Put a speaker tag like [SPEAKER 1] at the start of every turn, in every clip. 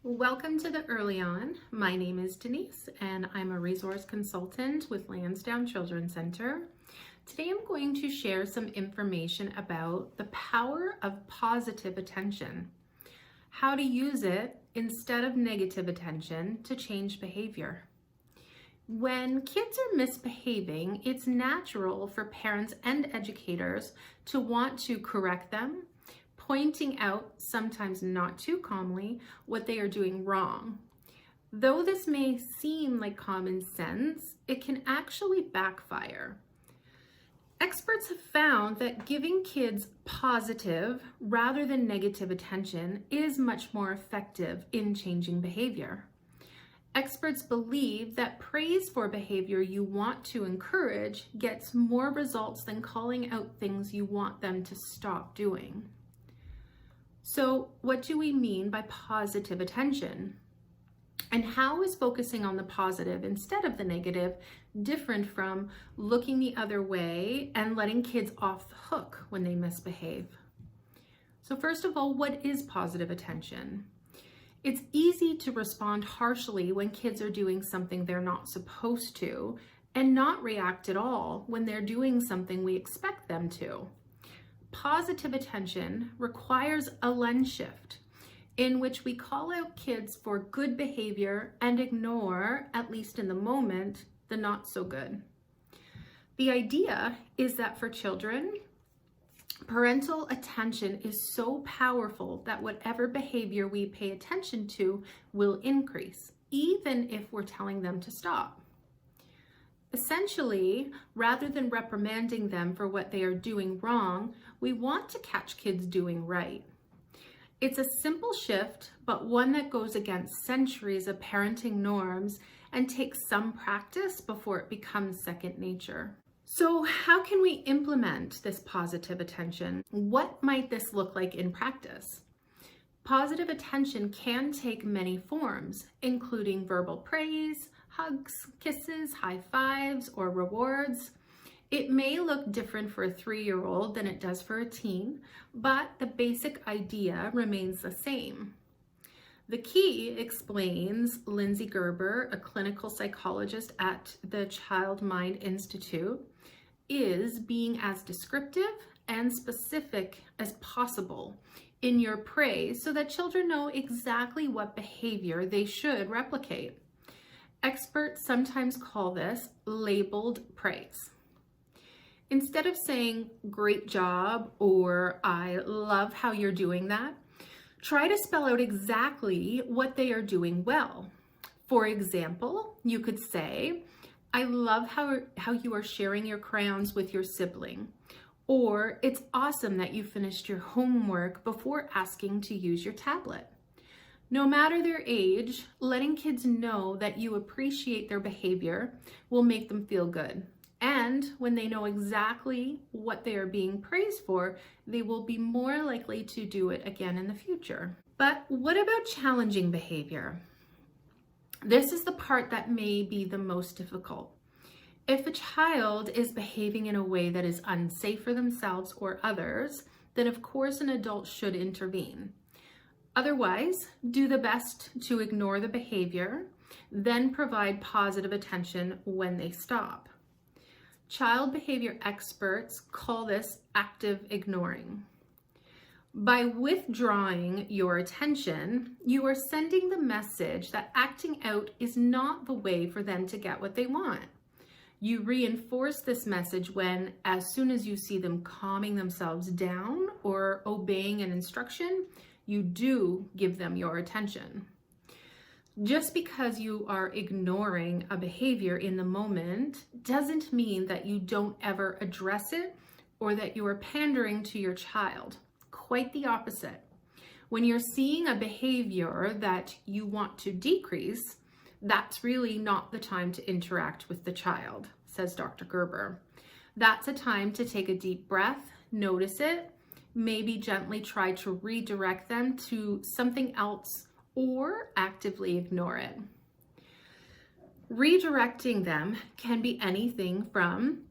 [SPEAKER 1] Welcome to the EarlyON. My name is Denise and I'm a resource consultant with Lansdowne Children's Center. Today I'm going to share some information about the power of positive attention, how to use it instead of negative attention to change behavior. When kids are misbehaving, it's natural for parents and educators to want to correct them, pointing out, sometimes not too calmly, what they are doing wrong. Though this may seem like common sense, it can actually backfire. Experts have found that giving kids positive rather than negative attention is much more effective in changing behavior. Experts believe that praise for behavior you want to encourage gets more results than calling out things you want them to stop doing. So what do we mean by positive attention? And how is focusing on the positive instead of the negative different from looking the other way and letting kids off the hook when they misbehave? So first of all, what is positive attention? It's easy to respond harshly when kids are doing something they're not supposed to and not react at all when they're doing something we expect them to. Positive attention requires a lens shift in which we call out kids for good behavior and ignore, at least in the moment, the not so good. The idea is that for children, parental attention is so powerful that whatever behavior we pay attention to will increase, even if we're telling them to stop. Essentially, rather than reprimanding them for what they are doing wrong, we want to catch kids doing right. It's a simple shift, but one that goes against centuries of parenting norms and takes some practice before it becomes second nature. So how can we implement this positive attention? What might this look like in practice? Positive attention can take many forms, including verbal praise, hugs, kisses, high fives, or rewards. It may look different for a 3-year-old than it does for a teen, but the basic idea remains the same. The key, explains Lindsay Gerber, a clinical psychologist at the Child Mind Institute, is being as descriptive and specific as possible in your praise so that children know exactly what behavior they should replicate. Experts sometimes call this labeled praise. Instead of saying, "Great job," or "I love how you're doing that," try to spell out exactly what they are doing well. For example, you could say, "I love how you are sharing your crayons with your sibling," or "It's awesome that you finished your homework before asking to use your tablet." No matter their age, letting kids know that you appreciate their behavior will make them feel good. And when they know exactly what they are being praised for, they will be more likely to do it again in the future. But what about challenging behavior? This is the part that may be the most difficult. If a child is behaving in a way that is unsafe for themselves or others, then of course an adult should intervene. Otherwise, do the best to ignore the behavior, then provide positive attention when they stop. Child behavior experts call this active ignoring. By withdrawing your attention, you are sending the message that acting out is not the way for them to get what they want. You reinforce this message when, as soon as you see them calming themselves down or obeying an instruction, you do give them your attention. Just because you are ignoring a behavior in the moment doesn't mean that you don't ever address it or that you are pandering to your child. Quite the opposite. When you're seeing a behavior that you want to decrease, that's really not the time to interact with the child, says Dr. Gerber. That's a time to take a deep breath, notice it, maybe gently try to redirect them to something else or actively ignore it. Redirecting them can be anything from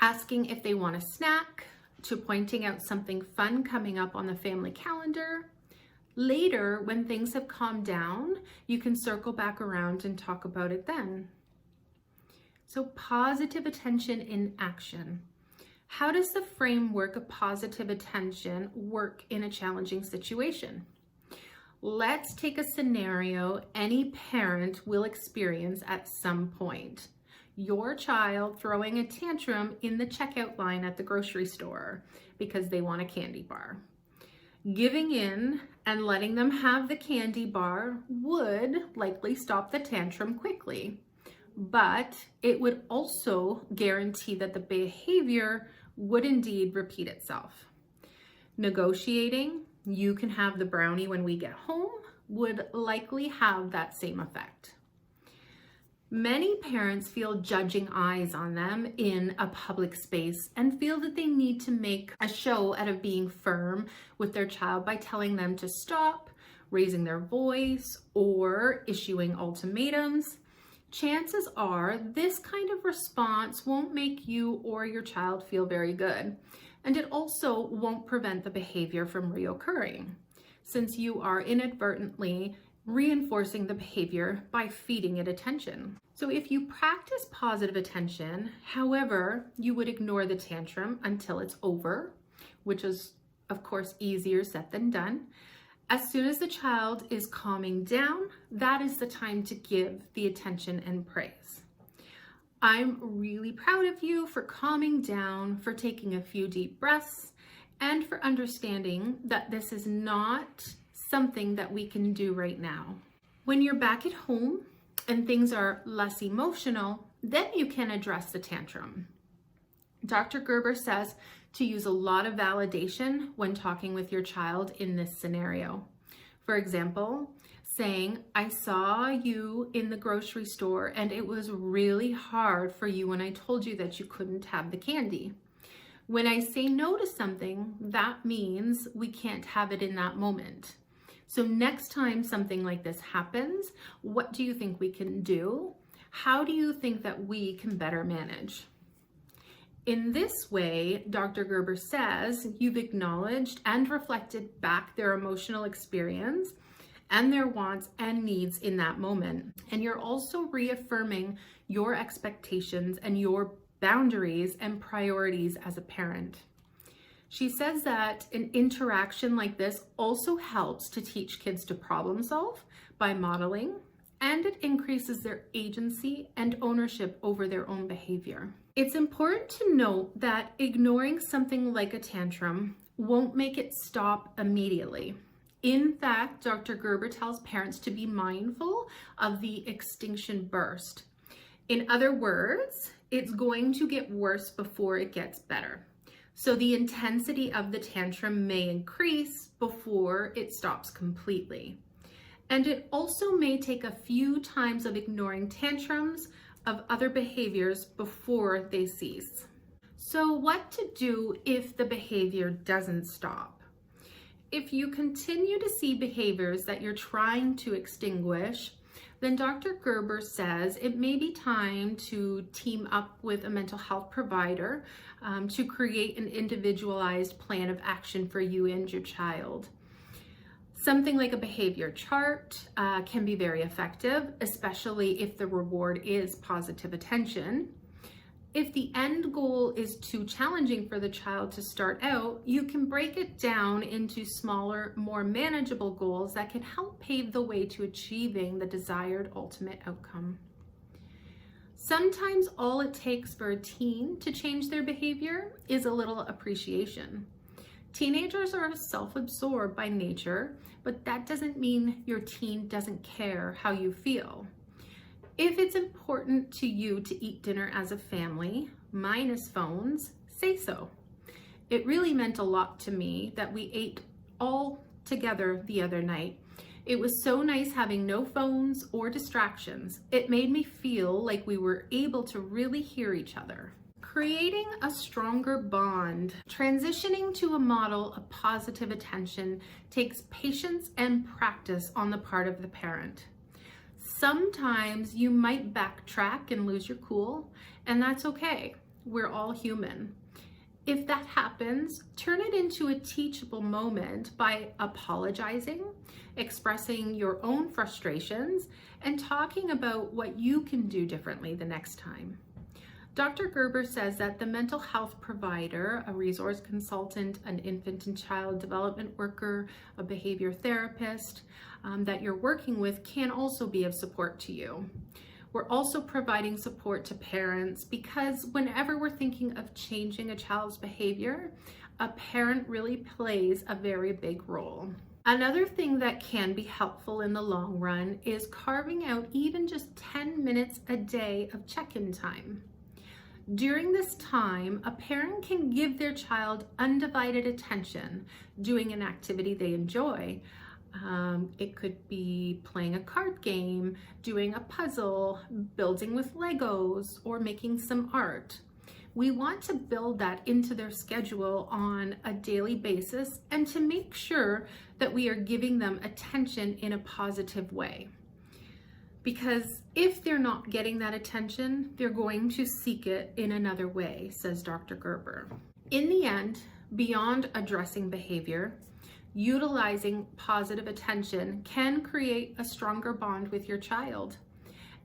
[SPEAKER 1] asking if they want a snack, to pointing out something fun coming up on the family calendar, Later, when things have calmed down, you can circle back around and talk about it then. So positive attention in action. How does the framework of positive attention work in a challenging situation? Let's take a scenario any parent will experience at some point. Your child throwing a tantrum in the checkout line at the grocery store because they want a candy bar. Giving in and letting them have the candy bar would likely stop the tantrum quickly, but it would also guarantee that the behavior would indeed repeat itself. Negotiating, you can have the brownie when we get home, would likely have that same effect. Many parents feel judging eyes on them in a public space and feel that they need to make a show out of being firm with their child by telling them to stop, raising their voice, or issuing ultimatums. Chances are this kind of response won't make you or your child feel very good, and it also won't prevent the behavior from reoccurring, since you are inadvertently reinforcing the behavior by feeding it attention. So if you practice positive attention, however, you would ignore the tantrum until it's over, which is of course easier said than done. As soon as the child is calming down, that is the time to give the attention and praise. I'm really proud of you for calming down, for taking a few deep breaths, and for understanding that this is not something that we can do right now. When you're back at home and things are less emotional, then you can address the tantrum. Dr. Gerber says to use a lot of validation when talking with your child in this scenario. For example, saying, I saw you in the grocery store and it was really hard for you when I told you that you couldn't have the candy. When I say no to something, that means we can't have it in that moment. So next time something like this happens, what do you think we can do? How do you think that we can better manage? In this way, Dr. Gerber says, you've acknowledged and reflected back their emotional experience and their wants and needs in that moment. And you're also reaffirming your expectations and your boundaries and priorities as a parent. She says that an interaction like this also helps to teach kids to problem solve by modeling, and it increases their agency and ownership over their own behavior. It's important to note that ignoring something like a tantrum won't make it stop immediately. In fact, Dr. Gerber tells parents to be mindful of the extinction burst. In other words, it's going to get worse before it gets better. So the intensity of the tantrum may increase before it stops completely. And it also may take a few times of ignoring tantrums of other behaviors before they cease. So what to do if the behavior doesn't stop? If you continue to see behaviors that you're trying to extinguish, then Dr. Gerber says it may be time to team up with a mental health provider to create an individualized plan of action for you and your child. Something like a behavior chart can be very effective, especially if the reward is positive attention. If the end goal is too challenging for the child to start out, you can break it down into smaller, more manageable goals that can help pave the way to achieving the desired ultimate outcome. Sometimes all it takes for a teen to change their behavior is a little appreciation. Teenagers are self-absorbed by nature, but that doesn't mean your teen doesn't care how you feel. If it's important to you to eat dinner as a family, minus phones, say so. It really meant a lot to me that we ate all together the other night. It was so nice having no phones or distractions. It made me feel like we were able to really hear each other. Creating a stronger bond. Transitioning to a model of positive attention takes patience and practice on the part of the parent. Sometimes you might backtrack and lose your cool, and that's okay. We're all human. If that happens, turn it into a teachable moment by apologizing, expressing your own frustrations, and talking about what you can do differently the next time. Dr. Gerber says that the mental health provider, a resource consultant, an infant and child development worker, a behavior therapist that you're working with can also be of support to you. We're also providing support to parents because whenever we're thinking of changing a child's behavior, a parent really plays a very big role. Another thing that can be helpful in the long run is carving out even just 10 minutes a day of check-in time. During this time, a parent can give their child undivided attention, doing an activity they enjoy. It could be playing a card game, doing a puzzle, building with Legos, or making some art. We want to build that into their schedule on a daily basis and to make sure that we are giving them attention in a positive way. Because if they're not getting that attention, they're going to seek it in another way, says Dr. Gerber. In the end, beyond addressing behavior, utilizing positive attention can create a stronger bond with your child.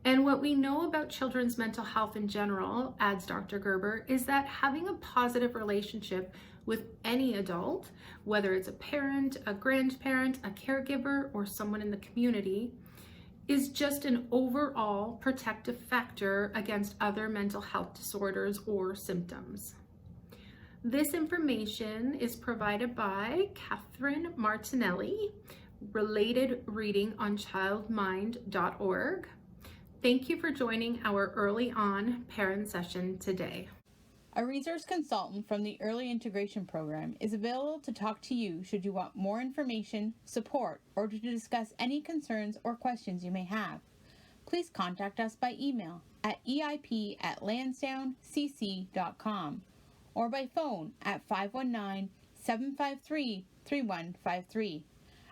[SPEAKER 1] And what we know about children's mental health in general, adds Dr. Gerber, is that having a positive relationship with any adult, whether it's a parent, a grandparent, a caregiver, or someone in the community, is just an overall protective factor against other mental health disorders or symptoms. This information is provided by Catherine Martinelli, related reading on childmind.org. Thank you for joining our EarlyON parent session today.
[SPEAKER 2] A resource consultant from the Early Integration Program is available to talk to you should you want more information, support, or to discuss any concerns or questions you may have. Please contact us by email at eip@lansdowncc.com or by phone at 519-753-3153.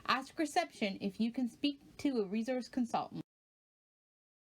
[SPEAKER 2] Ask reception if you can speak to a resource consultant.